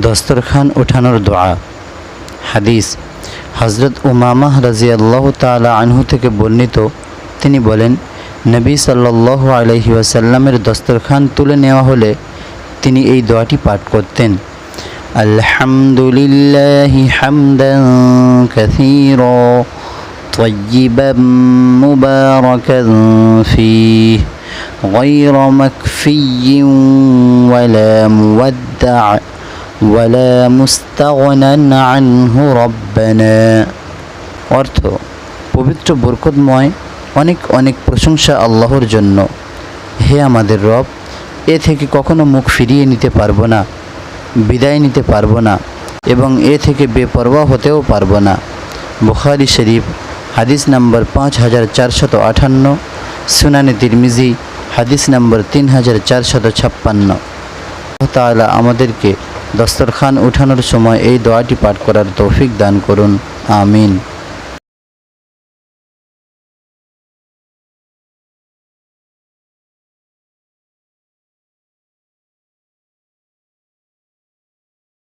দস্তরখান উঠানোর দোয়া। হাদিস হযরত উমামাহ রাদিয়াল্লাহু তাআলা আনহু থেকে বর্ণিত, তিনি বলেন, নবী সাল্লাল্লাহু আলাইহি ওয়াসাল্লামের দস্তরখান তুলে নেওয়া হলে তিনি এই দোয়াটি পাঠ করতেন, আলহামদুলিল্লাহি হামদান কাসীরা তাইয়্যিবান মুবারাকান ফীহি গায়রা মাকফিয়্যিন ওয়ালা মুওয়াদ্দা'a ওয়ালা মুস্তাগনান আনহু রব্বানা। অর্থ, পবিত্র বরকতময় অনেক অনেক প্রশংসা আল্লাহর জন্য। হে আমাদের রব, এ থেকে কখনো মুখ ফিরিয়ে নিতে পারবো না, বিদায় নিতে পারবো না এবং এ থেকে বেপরোয়া হতেও পারবো না। বুখারী শরীফ হাদিস নম্বর 5458, সুনানে তিরমিজি হাদিস নম্বর 3456। আল্লাহ তাআলা আমাদেরকে দস্তরখান উঠানোর সময় এই দোয়াটি পাঠ করার তৌফিক দান করুন। আমিন।